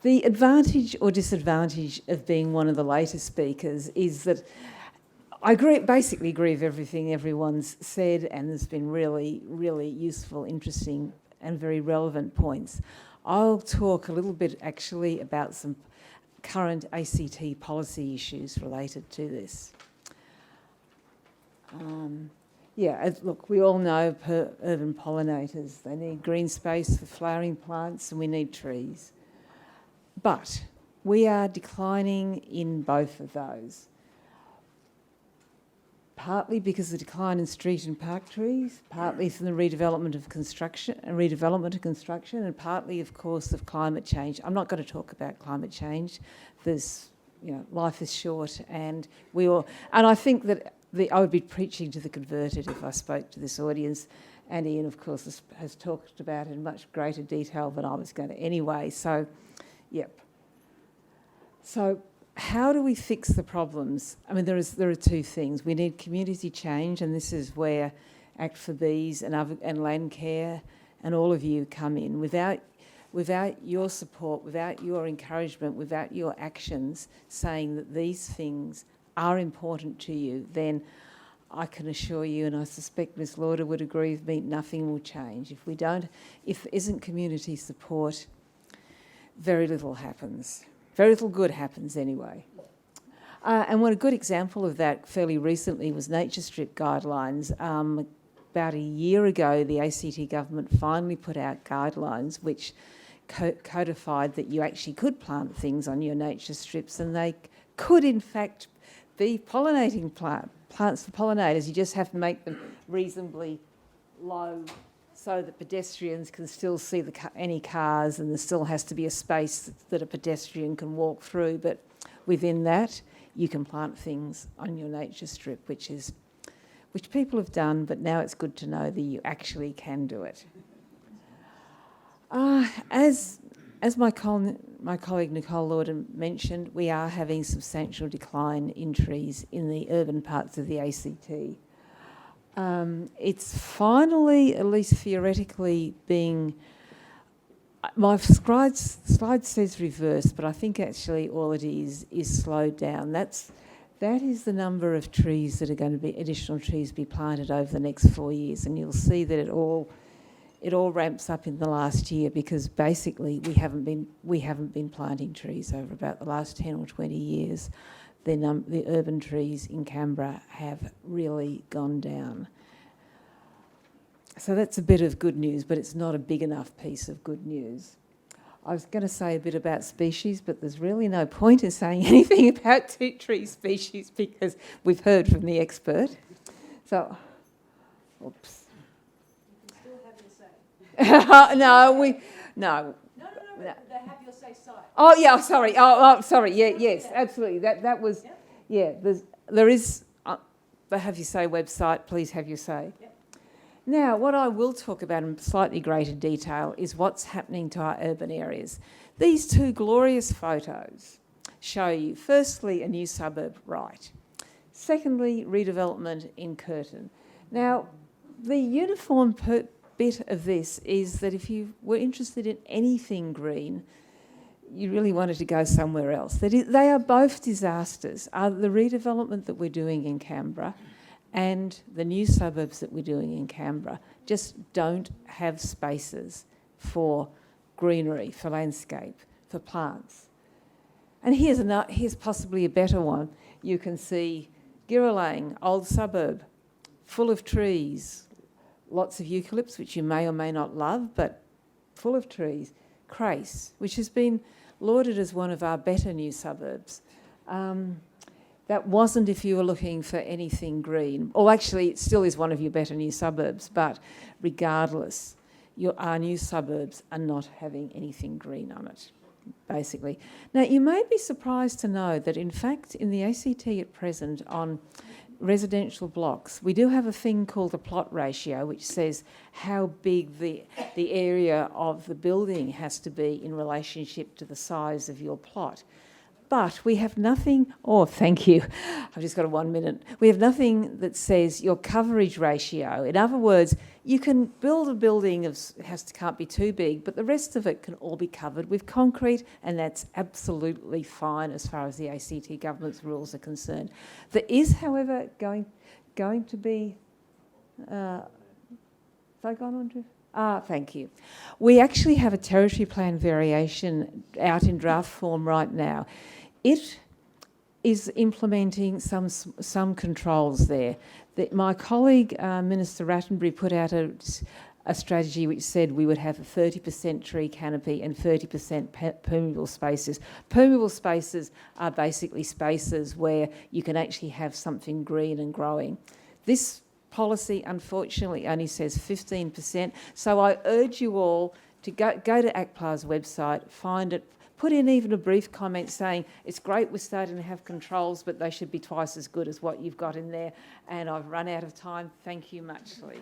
The advantage or disadvantage of being one of the later speakers is that I basically agree with everything everyone's said, and there's been really, really useful, interesting and very relevant points. I'll talk a little bit actually about some current ACT policy issues related to this. Look, we all know urban pollinators, they need green space for flowering plants and we need trees. But we are declining in both of those. Partly because of the decline in street and park trees, partly from the redevelopment of construction, and partly, of course, of climate change. I'm not going to talk about climate change. Life is short, and I think that I would be preaching to the converted if I spoke to this audience. And Ian, of course, has talked about it in much greater detail than I was going to anyway. So, yep. So, how do we fix the problems? I mean, there are two things. We need community change, and this is where Act for Bees and Landcare and all of you come in. Without your support, without your encouragement, without your actions saying that these things are important to you, then I can assure you, and I suspect Ms. Lauder would agree with me, nothing will change. If there isn't community support, very little happens. Very little good happens anyway. And one good example of that fairly recently was nature strip guidelines. About a year ago, the ACT government finally put out guidelines which codified that you actually could plant things on your nature strips, and they could in fact be pollinating plants for pollinators. You just have to make them reasonably low so that pedestrians can still see any cars, and there still has to be a space that a pedestrian can walk through. But within that, you can plant things on your nature strip, which people have done, but now it's good to know that you actually can do it. As my colleague Nicole Lauder mentioned, we are having substantial decline in trees in the urban parts of the ACT. It's finally, at least theoretically, my slide says reverse, but I think actually all it is slowed down. That is the number of trees that are going to be, additional trees be planted over the next 4 years, and you'll see that it all ramps up in the last year, because basically we haven't been planting trees over about the last 10 or 20 years. The urban trees in Canberra have really gone down. So that's a bit of good news, but it's not a big enough piece of good news. I was going to say a bit about species, but there's really no point in saying anything about tree species because we've heard from the expert. So, oops. You still have your say. No. No. They have your say site. Oh yeah, sorry. Oh, sorry. Yeah, yes, absolutely. That was, yeah. There is the Have Your Say website. Please have your say. Yep. Now, what I will talk about in slightly greater detail is what's happening to our urban areas. These two glorious photos show you, firstly, a new suburb right. Secondly, redevelopment in Curtin. Now, the uniform bit of this is that if you were interested in anything green, you really wanted to go somewhere else. They are both disasters. The redevelopment that we're doing in Canberra and the new suburbs that we're doing in Canberra just don't have spaces for greenery, for landscape, for plants. And here's possibly a better one. You can see Girralang, old suburb, full of trees, lots of eucalypts, which you may or may not love, but full of trees. Crace, which has been lauded as one of our better new suburbs. That wasn't if you were looking for anything green. Or actually, it still is one of your better new suburbs, but regardless, our new suburbs are not having anything green on it, basically. Now, you may be surprised to know that, in fact, in the ACT at present, on residential blocks, we do have a thing called a plot ratio, which says how big the area of the building has to be in relationship to the size of your plot. But we have nothing, oh, thank you, I've just got 1 minute. We have nothing that says your coverage ratio. In other words, you can build a building, can't be too big, but the rest of it can all be covered with concrete, and that's absolutely fine as far as the ACT government's rules are concerned. There is, however, going to be... have I gone on to... thank you. We actually have a territory plan variation out in draft form right now. It is implementing some controls there. My colleague, Minister Rattenbury, put out a strategy which said we would have a 30% tree canopy and 30% permeable spaces. Permeable spaces are basically spaces where you can actually have something green and growing. This policy, unfortunately, only says 15%. So I urge you all to go to ACPLA's website, find it, put in even a brief comment saying it's great we're starting to have controls, but they should be twice as good as what you've got in there. And I've run out of time. Thank you much, Lee.